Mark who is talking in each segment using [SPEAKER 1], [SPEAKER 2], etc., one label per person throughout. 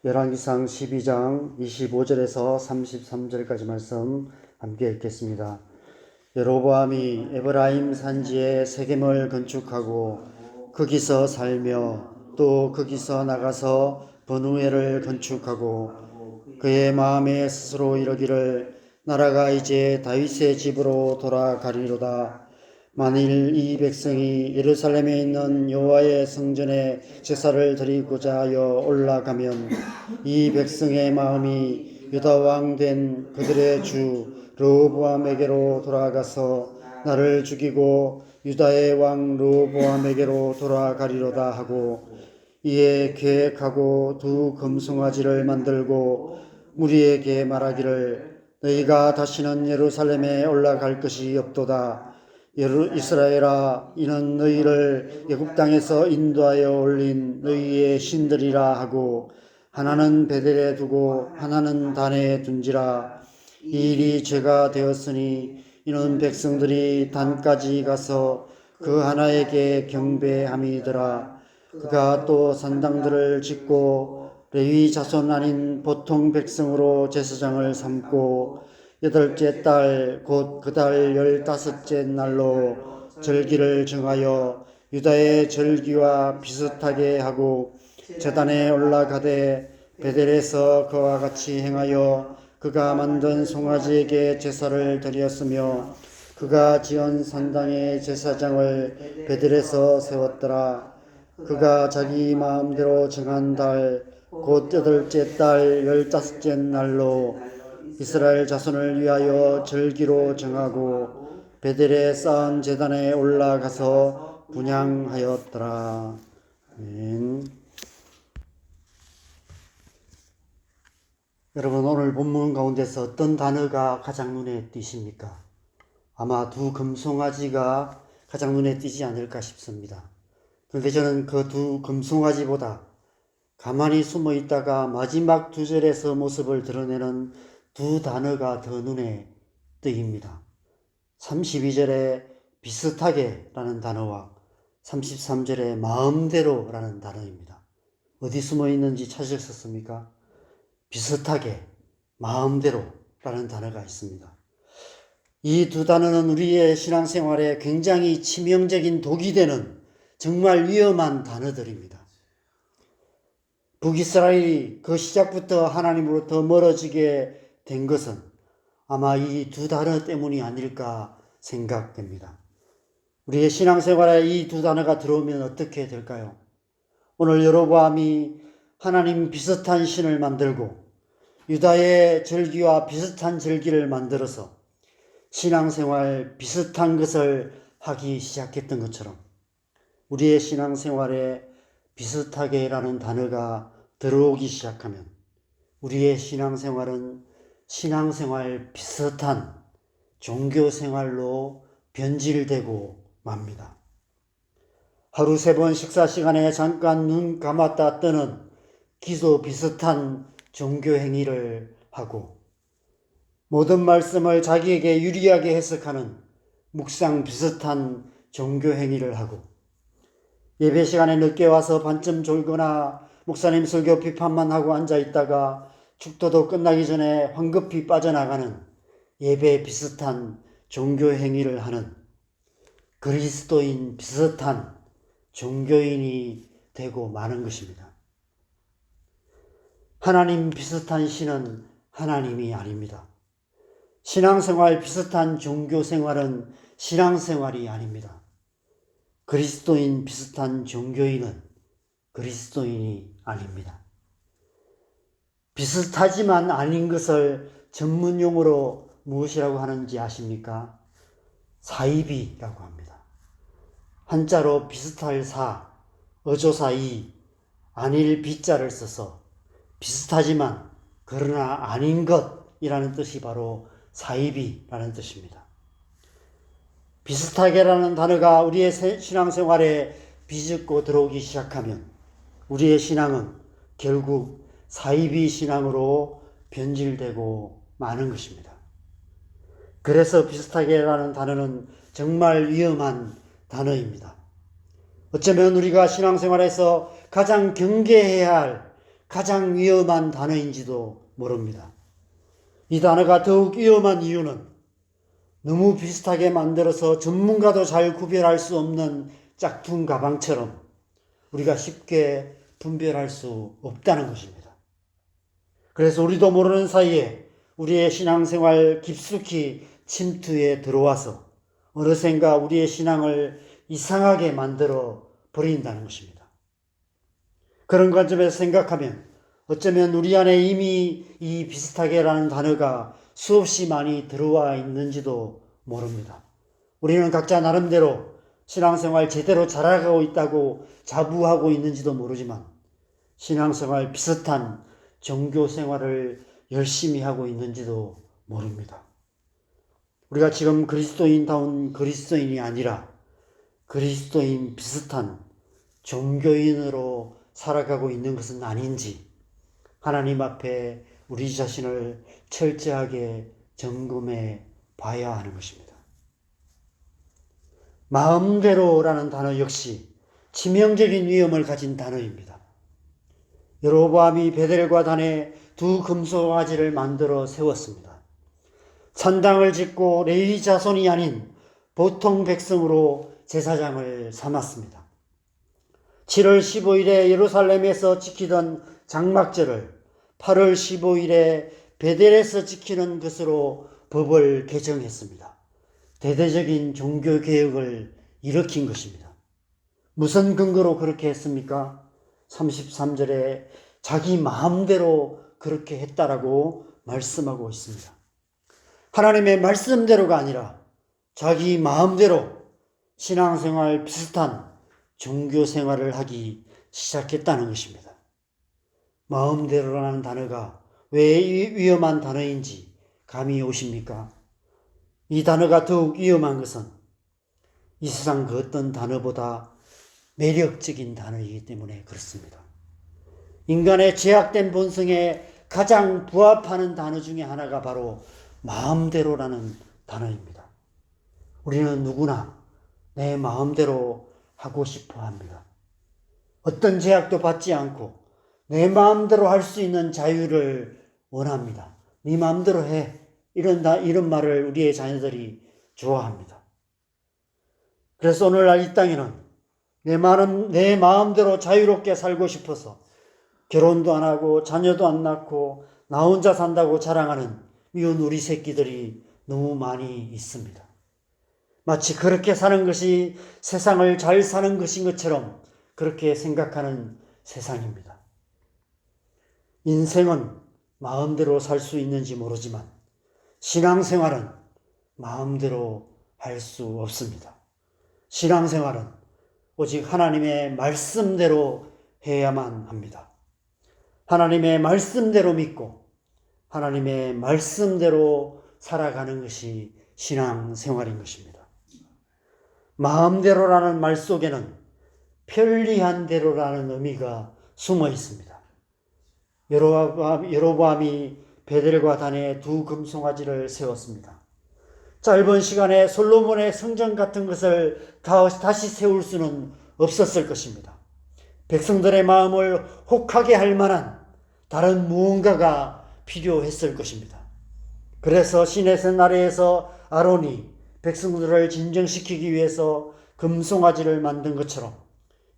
[SPEAKER 1] 열왕기상 12장 25절에서 33절까지 말씀 함께 읽겠습니다. 여로보암이 에브라임 산지에 세겜을 건축하고 거기서 살며 또 거기서 나가서 버누엘을 건축하고 그의 마음에 스스로 이르기를 나라가 이제 다윗의 집으로 돌아가리로다. 만일 이 백성이 예루살렘에 있는 여호와의 성전에 제사를 드리고자 하여 올라가면 이 백성의 마음이 유다 왕 된 그들의 주 르호보암에게로 돌아가서 나를 죽이고 유다의 왕 르호보암에게로 돌아가리로다 하고, 이에 계획하고 두 금송아지를 만들고 무리에게 말하기를 너희가 다시는 예루살렘에 올라갈 것이 없도다. 이스라엘아, 이는 너희를 애굽 땅에서 인도하여 올린 너희의 신들이라 하고, 하나는 베델에 두고 하나는 단에 둔지라. 이 일이 죄가 되었으니 이는 백성들이 단까지 가서 그 하나에게 경배함이더라. 그가 또 산당들을 짓고 레위 자손 아닌 보통 백성으로 제사장을 삼고 8째 달 곧 그 달 15째 날로 절기를 정하여 유다의 절기와 비슷하게 하고 제단에 올라가되 베델에서 그와 같이 행하여 그가 만든 송아지에게 제사를 드렸으며 그가 지은 산당의 제사장을 베델에서 세웠더라. 그가 자기 마음대로 정한 달 곧 8째 달 15째 날로 이스라엘 자손을 위하여 절기로 정하고 베델에 쌓은 제단에 올라가서 분향하였더라. 아멘. 여러분, 오늘 본문 가운데서 어떤 단어가 가장 눈에 띄십니까? 아마 두 금송아지가 가장 눈에 띄지 않을까 싶습니다. 그런데 저는 그 두 금송아지보다 가만히 숨어 있다가 마지막 두 절에서 모습을 드러내는 두 단어가 더 눈에 띄입니다. 32절에 비슷하게 라는 단어와 33절에 마음대로 라는 단어입니다. 어디 숨어 있는지 찾으셨습니까? 비슷하게, 마음대로 라는 단어가 있습니다. 이 두 단어는 우리의 신앙생활에 굉장히 치명적인 독이 되는 정말 위험한 단어들입니다. 북이스라엘이 그 시작부터 하나님으로부터 멀어지게 된 것은 아마 이 두 단어 때문이 아닐까 생각됩니다. 우리의 신앙생활에 이 두 단어가 들어오면 어떻게 될까요? 오늘 여로보암이 하나님 비슷한 신을 만들고 유다의 절기와 비슷한 절기를 만들어서 신앙생활 비슷한 것을 하기 시작했던 것처럼 우리의 신앙생활에 비슷하게라는 단어가 들어오기 시작하면 우리의 신앙생활은 신앙생활 비슷한 종교생활로 변질되고 맙니다. 하루 3번 식사 시간에 잠깐 눈 감았다 뜨는 기도 비슷한 종교행위를 하고 모든 말씀을 자기에게 유리하게 해석하는 묵상 비슷한 종교행위를 하고 예배 시간에 늦게 와서 반쯤 졸거나 목사님 설교 비판만 하고 앉아있다가 축도도 끝나기 전에 황급히 빠져나가는 예배 비슷한 종교행위를 하는 그리스도인 비슷한 종교인이 되고 마는 것입니다. 하나님 비슷한 신은 하나님이 아닙니다. 신앙생활 비슷한 종교생활은 신앙생활이 아닙니다. 그리스도인 비슷한 종교인은 그리스도인이 아닙니다. 비슷하지만 아닌 것을 전문용어로 무엇이라고 하는지 아십니까? 사이비라고 합니다. 한자로 비슷할 사, 어조사 이, 아닐 비자를 써서 비슷하지만 그러나 아닌 것이라는 뜻이 바로 사이비라는 뜻입니다. 비슷하게라는 단어가 우리의 신앙생활에 비집고 들어오기 시작하면 우리의 신앙은 결국 사이비 신앙으로 변질되고 마는 것입니다. 그래서 비슷하게라는 단어는 정말 위험한 단어입니다. 어쩌면 우리가 신앙생활에서 가장 경계해야 할 가장 위험한 단어인지도 모릅니다. 이 단어가 더욱 위험한 이유는 너무 비슷하게 만들어서 전문가도 잘 구별할 수 없는 짝퉁 가방처럼 우리가 쉽게 분별할 수 없다는 것입니다. 그래서 우리도 모르는 사이에 우리의 신앙생활 깊숙이 침투에 들어와서 어느샌가 우리의 신앙을 이상하게 만들어 버린다는 것입니다. 그런 관점에서 생각하면 어쩌면 우리 안에 이미 이 비슷하게라는 단어가 수없이 많이 들어와 있는지도 모릅니다. 우리는 각자 나름대로 신앙생활 제대로 잘하고 있다고 자부하고 있는지도 모르지만 신앙생활 비슷한 종교생활을 열심히 하고 있는지도 모릅니다. 우리가 지금 그리스도인다운 그리스도인이 아니라 그리스도인 비슷한 종교인으로 살아가고 있는 것은 아닌지 하나님 앞에 우리 자신을 철저하게 점검해 봐야 하는 것입니다. 마음대로라는 단어 역시 치명적인 위험을 가진 단어입니다. 여로보암이 베델과 단에 두 금송아지를 만들어 세웠습니다. 산당을 짓고 레위 자손이 아닌 보통 백성으로 제사장을 삼았습니다. 7월 15일에 예루살렘에서 지키던 장막절을 8월 15일에 베델에서 지키는 것으로 법을 개정했습니다. 대대적인 종교개혁을 일으킨 것입니다. 무슨 근거로 그렇게 했습니까? 33절에 자기 마음대로 그렇게 했다라고 말씀하고 있습니다. 하나님의 말씀대로가 아니라 자기 마음대로 신앙생활 비슷한 종교생활을 하기 시작했다는 것입니다. 마음대로라는 단어가 왜 위험한 단어인지 감이 오십니까? 이 단어가 더욱 위험한 것은 이 세상 그 어떤 단어보다 매력적인 단어이기 때문에 그렇습니다. 인간의 제약된 본성에 가장 부합하는 단어 중에 하나가 바로 마음대로라는 단어입니다. 우리는 누구나 내 마음대로 하고 싶어 합니다. 어떤 제약도 받지 않고 내 마음대로 할 수 있는 자유를 원합니다. 네 마음대로 해. 이런 말을 우리의 자녀들이 좋아합니다. 그래서 오늘날 이 땅에는 내 마음대로 자유롭게 살고 싶어서 결혼도 안 하고 자녀도 안 낳고 나 혼자 산다고 자랑하는 미운 우리 새끼들이 너무 많이 있습니다. 마치 그렇게 사는 것이 세상을 잘 사는 것인 것처럼 그렇게 생각하는 세상입니다. 인생은 마음대로 살 수 있는지 모르지만 신앙생활은 마음대로 할 수 없습니다. 신앙생활은 오직 하나님의 말씀대로 해야만 합니다. 하나님의 말씀대로 믿고 하나님의 말씀대로 살아가는 것이 신앙생활인 것입니다. 마음대로라는 말 속에는 편리한 대로라는 의미가 숨어 있습니다. 여로보암이 베델과 단에 두 금송아지를 세웠습니다. 짧은 시간에 솔로몬의 성전 같은 것을 다시 세울 수는 없었을 것입니다. 백성들의 마음을 혹하게 할 만한 다른 무언가가 필요했을 것입니다. 그래서 시내산 아래에서 아론이 백성들을 진정시키기 위해서 금송아지를 만든 것처럼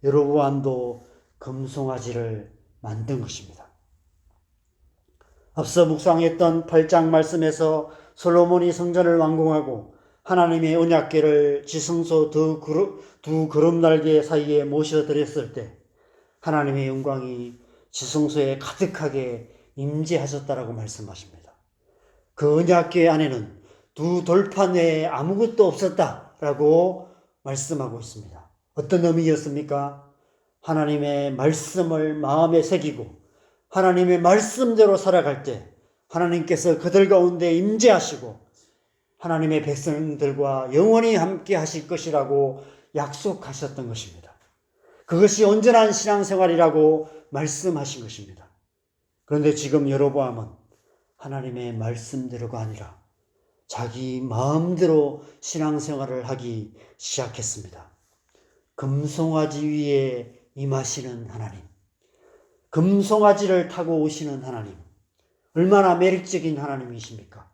[SPEAKER 1] 여로보암도 금송아지를 만든 것입니다. 앞서 묵상했던 8장 말씀에서 솔로몬이 성전을 완공하고 하나님의 언약궤를 지성소 두 거름날개 사이에 모셔드렸을 때 하나님의 영광이 지성소에 가득하게 임재하셨다라고 말씀하십니다. 그 언약궤 안에는 두 돌판 외에 아무것도 없었다라고 말씀하고 있습니다. 어떤 의미였습니까? 하나님의 말씀을 마음에 새기고 하나님의 말씀대로 살아갈 때 하나님께서 그들 가운데 임재하시고 하나님의 백성들과 영원히 함께 하실 것이라고 약속하셨던 것입니다. 그것이 온전한 신앙생활이라고 말씀하신 것입니다. 그런데 지금 여로보암은 하나님의 말씀대로가 아니라 자기 마음대로 신앙생활을 하기 시작했습니다. 금송아지 위에 임하시는 하나님, 금송아지를 타고 오시는 하나님, 얼마나 매력적인 하나님이십니까?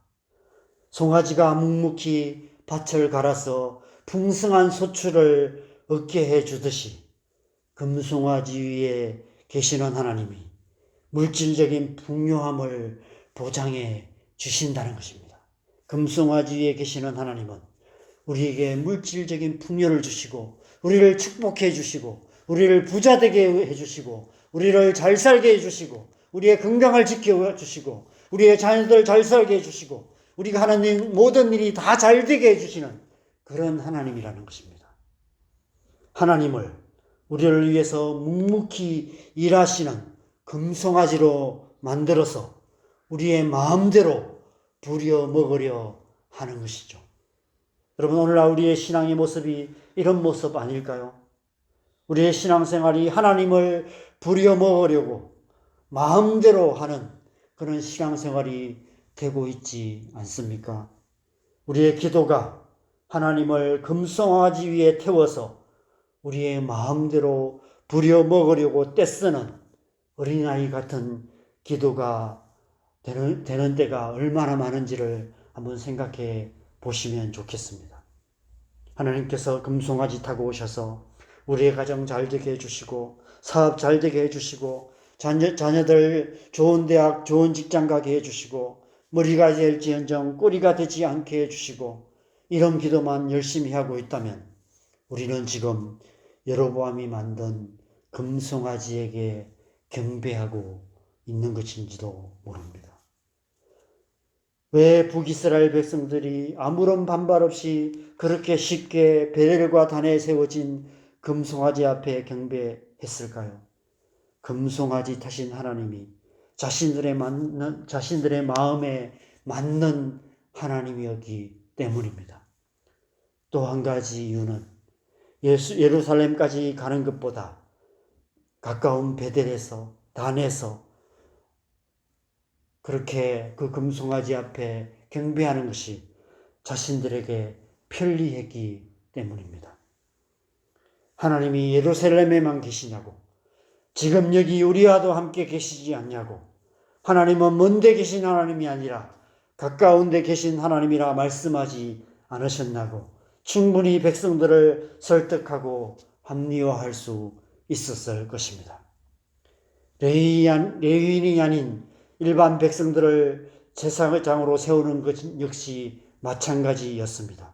[SPEAKER 1] 송아지가 묵묵히 밭을 갈아서 풍성한 소출을 얻게 해주듯이 금송아지 위에 계시는 하나님이 물질적인 풍요함을 보장해 주신다는 것입니다. 금송아지 위에 계시는 하나님은 우리에게 물질적인 풍요를 주시고 우리를 축복해 주시고 우리를 부자 되게 해 주시고 우리를 잘 살게 해 주시고 우리의 건강을 지켜 주시고 우리의 자녀들 잘 살게 해 주시고 우리가 하는 모든 일이 다 잘 되게 해 주시는 그런 하나님이라는 것입니다. 하나님을 우리를 위해서 묵묵히 일하시는 금송아지로 만들어서 우리의 마음대로 부려 먹으려 하는 것이죠. 여러분, 오늘날 우리의 신앙의 모습이 이런 모습 아닐까요? 우리의 신앙생활이 하나님을 부려 먹으려고 마음대로 하는 그런 신앙생활이 되고 있지 않습니까? 우리의 기도가 하나님을 금송아지 위에 태워서 우리의 마음대로 부려 먹으려고 떼쓰는 어린아이 같은 기도가 되는 때가 얼마나 많은지를 한번 생각해 보시면 좋겠습니다. 하나님께서 금송아지 타고 오셔서 우리의 가정 잘 되게 해주시고 사업 잘 되게 해주시고 자녀들 좋은 대학 좋은 직장 가게 해주시고 머리가 될지언정 꼬리가 되지 않게 해주시고 이런 기도만 열심히 하고 있다면 우리는 지금 여로보암이 만든 금송아지에게 경배하고 있는 것인지도 모릅니다. 왜 북이스라엘 백성들이 아무런 반발 없이 그렇게 쉽게 베델과 단에 세워진 금송아지 앞에 경배했을까요? 금송아지 타신 하나님이 자신들의 마음에 맞는 하나님이었기 때문입니다. 또 한 가지 이유는 예루살렘까지 가는 것보다 가까운 베델에서 단에서 그렇게 그 금송아지 앞에 경배하는 것이 자신들에게 편리했기 때문입니다. 하나님이 예루살렘에만 계시냐고, 지금 여기 우리와도 함께 계시지 않냐고, 하나님은 먼데 계신 하나님이 아니라 가까운 데 계신 하나님이라 말씀하지 않으셨냐고 충분히 백성들을 설득하고 합리화할 수 있었을 것입니다. 레위인이 아닌 일반 백성들을 제사장으로 세우는 것 역시 마찬가지였습니다.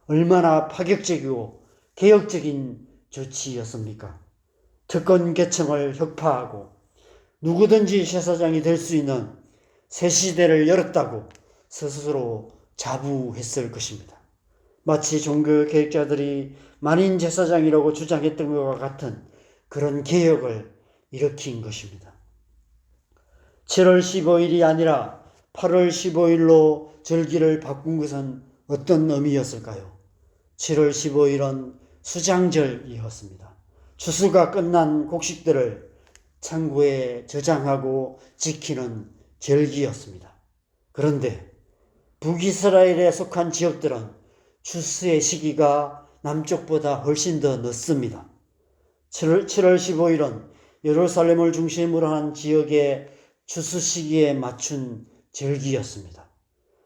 [SPEAKER 1] 얼마나 파격적이고 개혁적인 조치였습니까? 특권 계층을 혁파하고 누구든지 제사장이 될 수 있는 새 시대를 열었다고 스스로 자부했을 것입니다. 마치 종교 개혁자들이 만인 제사장이라고 주장했던 것과 같은 그런 개혁을 일으킨 것입니다. 7월 15일이 아니라 8월 15일로 절기를 바꾼 것은 어떤 의미였을까요? 7월 15일은 수장절이었습니다. 추수가 끝난 곡식들을 창고에 저장하고 지키는 절기였습니다. 그런데 북이스라엘에 속한 지역들은 추수의 시기가 남쪽보다 훨씬 더 늦습니다. 7월 15일은 예루살렘을 중심으로 한 지역의 추수 시기에 맞춘 절기였습니다.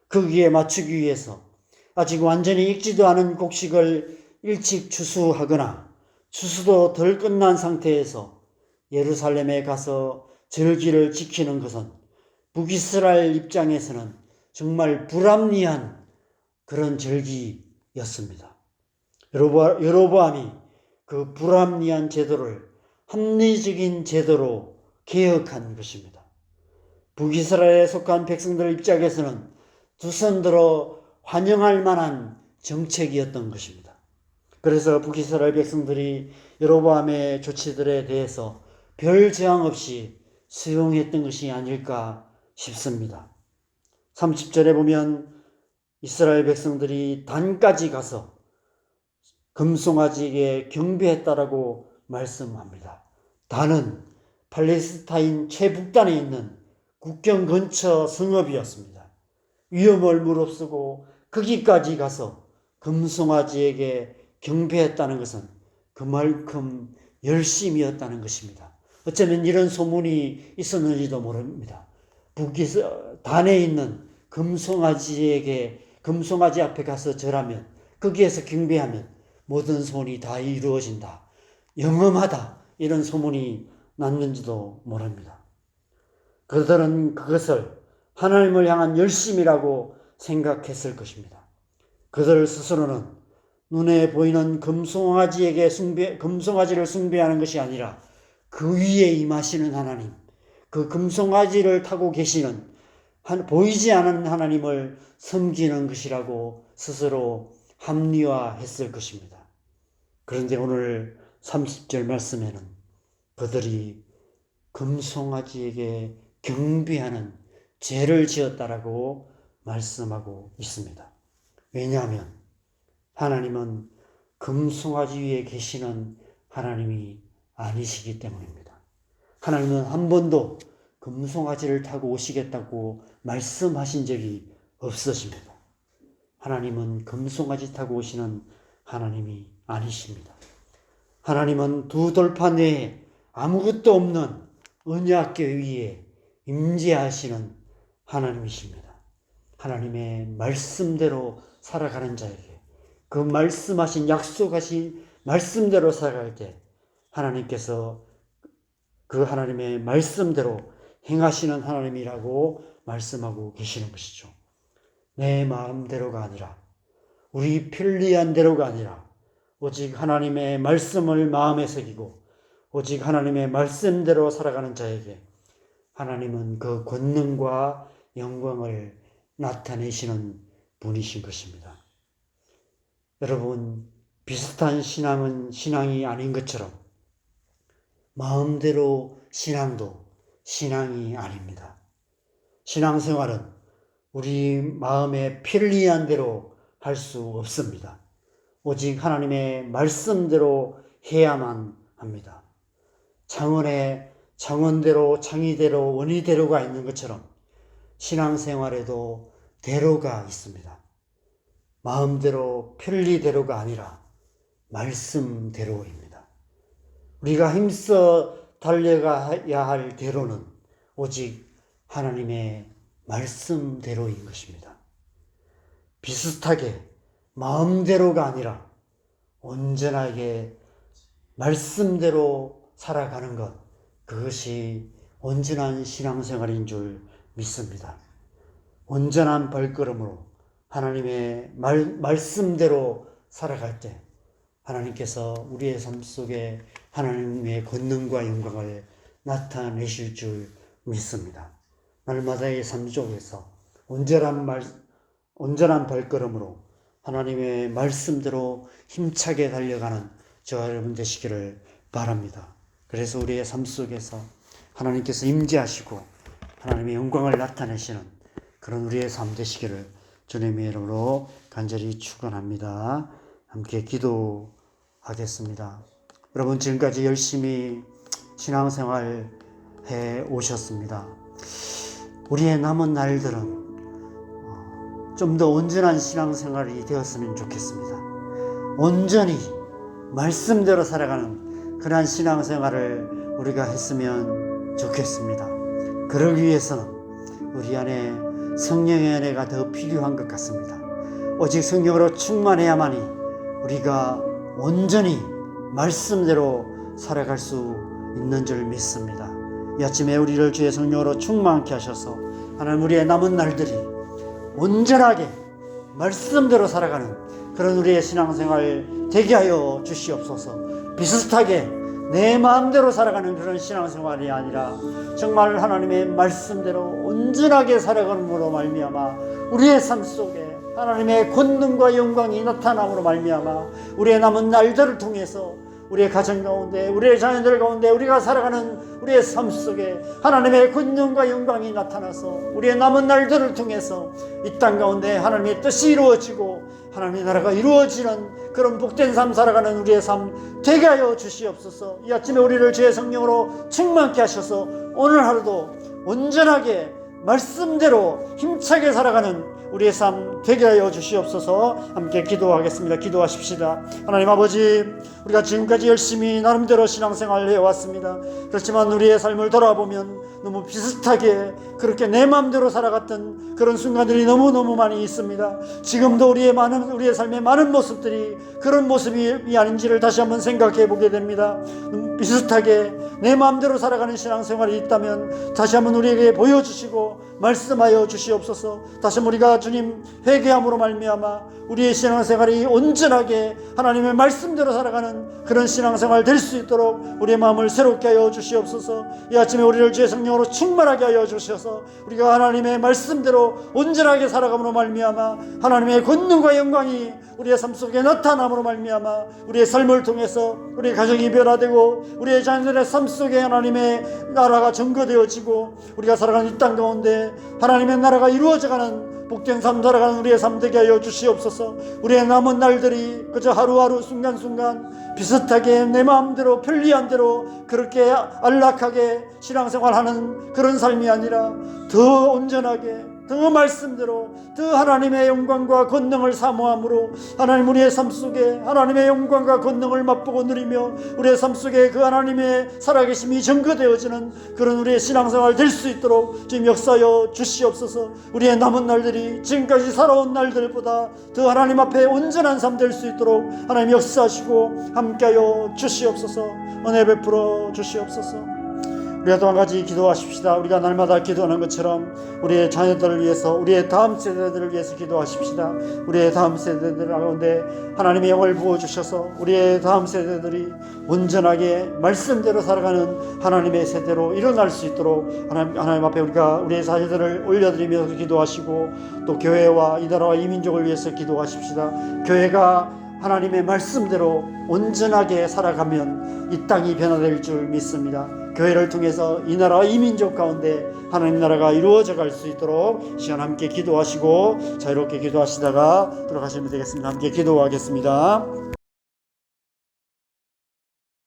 [SPEAKER 1] 거기에 맞추기 위해서 아직 완전히 익지도 않은 곡식을 일찍 추수하거나 추수도 덜 끝난 상태에서 예루살렘에 가서 절기를 지키는 것은 북이스라엘 입장에서는 정말 불합리한 그런 절기였습니다. 여로보암이 그 불합리한 제도를 합리적인 제도로 개혁한 것입니다. 북이스라엘에 속한 백성들 입장에서는 두 손 들어 환영할 만한 정책이었던 것입니다. 그래서 북이스라엘 백성들이 여로보암의 조치들에 대해서 별 제한 없이 수용했던 것이 아닐까 싶습니다. 30절에 보면 이스라엘 백성들이 단까지 가서 금송아지에게 경배했다라고 말씀합니다. 단은 팔레스타인 최북단에 있는 국경 근처 성읍이었습니다. 위험을 무릅쓰고 거기까지 가서 금송아지에게 경배했다는 것은 그만큼 열심이었다는 것입니다. 어쩌면 이런 소문이 있었는지도 모릅니다. 단에 있는 금송아지 앞에 가서 절하면, 거기에서 경배하면 모든 소원이 다 이루어진다, 영험하다, 이런 소문이 났는지도 모릅니다. 그들은 그것을 하나님을 향한 열심이라고 생각했을 것입니다. 그들 스스로는 눈에 보이는 금송아지를 숭배하는 것이 아니라 그 위에 임하시는 하나님, 그 금송아지를 타고 계시는 보이지 않는 하나님을 섬기는 것이라고 스스로 합리화했을 것입니다. 그런데 오늘 30절 말씀에는 그들이 금송아지에게 경배하는 죄를 지었다라고 말씀하고 있습니다. 왜냐하면 하나님은 금송아지 위에 계시는 하나님이 아니시기 때문입니다. 하나님은 한 번도 금송아지를 타고 오시겠다고 말씀하신 적이 없으십니다. 하나님은 금송아지 타고 오시는 하나님이 아니십니다. 하나님은 두 돌판 외에 아무것도 없는 언약궤 위에 임재하시는 하나님이십니다. 하나님의 말씀대로 살아가는 자에게, 그 말씀하신 약속하신 말씀대로 살아갈 때 하나님께서 그 하나님의 말씀대로 행하시는 하나님이라고 말씀하고 계시는 것이죠. 내 마음대로가 아니라, 우리 편리한 대로가 아니라 오직 하나님의 말씀을 마음에 새기고 오직 하나님의 말씀대로 살아가는 자에게 하나님은 그 권능과 영광을 나타내시는 분이신 것입니다. 여러분, 비슷한 신앙은 신앙이 아닌 것처럼 마음대로 신앙도 신앙이 아닙니다. 신앙생활은 우리 마음의 편리한 대로 할 수 없습니다. 오직 하나님의 말씀대로 해야만 합니다. 창원에 창원대로, 창의대로, 원의대로가 있는 것처럼 신앙생활에도 대로가 있습니다. 마음대로, 편리대로가 아니라 말씀대로입니다. 우리가 힘써 달려가야 할 대로는 오직 하나님의 말씀대로인 것입니다. 비슷하게 마음대로가 아니라 온전하게 말씀대로 살아가는 것, 그것이 온전한 신앙생활인 줄 믿습니다. 온전한 발걸음으로 하나님의 말씀대로 살아갈 때 하나님께서 우리의 삶 속에 하나님의 권능과 영광을 나타내실 줄 믿습니다. 날마다의 삶 속에서 온전한 발걸음으로 하나님의 말씀대로 힘차게 달려가는 저와 여러분 되시기를 바랍니다. 그래서 우리의 삶 속에서 하나님께서 임재하시고 하나님의 영광을 나타내시는 그런 우리의 삶 되시기를 주님의 이름으로 간절히 축원합니다. 함께 기도하겠습니다. 여러분, 지금까지 열심히 신앙생활 해 오셨습니다. 우리의 남은 날들은 좀 더 온전한 신앙생활이 되었으면 좋겠습니다. 온전히 말씀대로 살아가는 그러한 신앙생활을 우리가 했으면 좋겠습니다. 그러기 위해서는 우리 안에 성령의 은혜가 더 필요한 것 같습니다. 오직 성령으로 충만해야만이 우리가 온전히 말씀대로 살아갈 수 있는 줄 믿습니다. 이 아침에 우리를 주의 성령으로 충만케 하셔서 하나님, 우리의 남은 날들이 온전하게 말씀대로 살아가는 그런 우리의 신앙생활 되게 하여 주시옵소서. 비슷하게 내 마음대로 살아가는 그런 신앙생활이 아니라 정말 하나님의 말씀대로 온전하게 살아가는으로 말미암아 우리의 삶 속에 하나님의 권능과 영광이 나타남으로 말미암아 우리의 남은 날들을 통해서 우리의 가정 가운데, 우리의 자녀들 가운데, 우리가 살아가는 우리의 삶 속에 하나님의 권능과 영광이 나타나서 우리의 남은 날들을 통해서 이 땅 가운데 하나님의 뜻이 이루어지고 하나님의 나라가 이루어지는 그런 복된 삶 살아가는 우리의 삶 되게 하여 주시옵소서. 이 아침에 우리를 주의 성령으로 충만케 하셔서 오늘 하루도 온전하게 말씀대로 힘차게 살아가는 우리의 삶 되게 하여 주시옵소서. 함께 기도하겠습니다. 기도하십시다. 하나님 아버지, 우리가 지금까지 열심히 나름대로 신앙생활을 해왔습니다. 그렇지만 우리의 삶을 돌아보면 너무 비슷하게 그렇게 내 마음대로 살아갔던 그런 순간들이 너무너무 많이 있습니다. 지금도 우리의 삶의 많은 모습들이 그런 모습이 아닌지를 다시 한번 생각해 보게 됩니다. 비슷하게 내 마음대로 살아가는 신앙생활이 있다면 다시 한번 우리에게 보여주시고 말씀하여 주시옵소서. 다시 한번 우리가 주님 회개함으로 말미암아 우리의 신앙생활이 온전하게 하나님의 말씀대로 살아가는 그런 신앙생활 될 수 있도록 우리의 마음을 새롭게 하여 주시옵소서. 이 아침에 우리를 주의 성령으로 충만하게 하여 주셔서 우리가 하나님의 말씀대로 온전하게 살아감으로 말미암아 하나님의 권능과 영광이 우리의 삶 속에 나타남으로 말미암아 우리의 삶을 통해서 우리의 가정이 변화되고 우리의 자녀들의 삶 속에 하나님의 나라가 증거되어지고 우리가 살아가는 이 땅 가운데 하나님의 나라가 이루어져가는 복된 삶 살아가는 우리의 삶 되게 하여 주시옵소서. 우리의 남은 날들이 그저 하루하루 순간순간 비슷하게 내 마음대로 편리한 대로 그렇게 안락하게 신앙생활하는 그런 삶이 아니라 더 온전하게 더 말씀대로 더 하나님의 영광과 권능을 사모함으로 하나님 우리의 삶 속에 하나님의 영광과 권능을 맛보고 누리며 우리의 삶 속에 그 하나님의 살아계심이 증거되어지는 그런 우리의 신앙생활 될 수 있도록 지금 역사하여 주시옵소서. 우리의 남은 날들이 지금까지 살아온 날들보다 더 하나님 앞에 온전한 삶 될 수 있도록 하나님 역사하시고 함께하여 주시옵소서. 은혜 베풀어 주시옵소서. 우리가 또 한 가지 기도하십시다. 우리가 날마다 기도하는 것처럼 우리의 자녀들을 위해서 우리의 다음 세대들을 위해서 기도하십시다. 우리의 다음 세대들 가운데 하나님의 영을 부어주셔서 우리의 다음 세대들이 온전하게 말씀대로 살아가는 하나님의 세대로 일어날 수 있도록 하나님 앞에 우리가 우리의 자녀들을 올려드리면서 기도하시고 또 교회와 이 나라와 이 민족을 위해서 기도하십시다. 교회가 하나님의 말씀대로 온전하게 살아가면 이 땅이 변화될 줄 믿습니다. 교회를 통해서 이 나라와 이 민족 가운데 하나님 나라가 이루어져 갈 수 있도록 시간 함께 기도하시고 자유롭게 기도하시다가 들어가시면 되겠습니다. 함께 기도하겠습니다.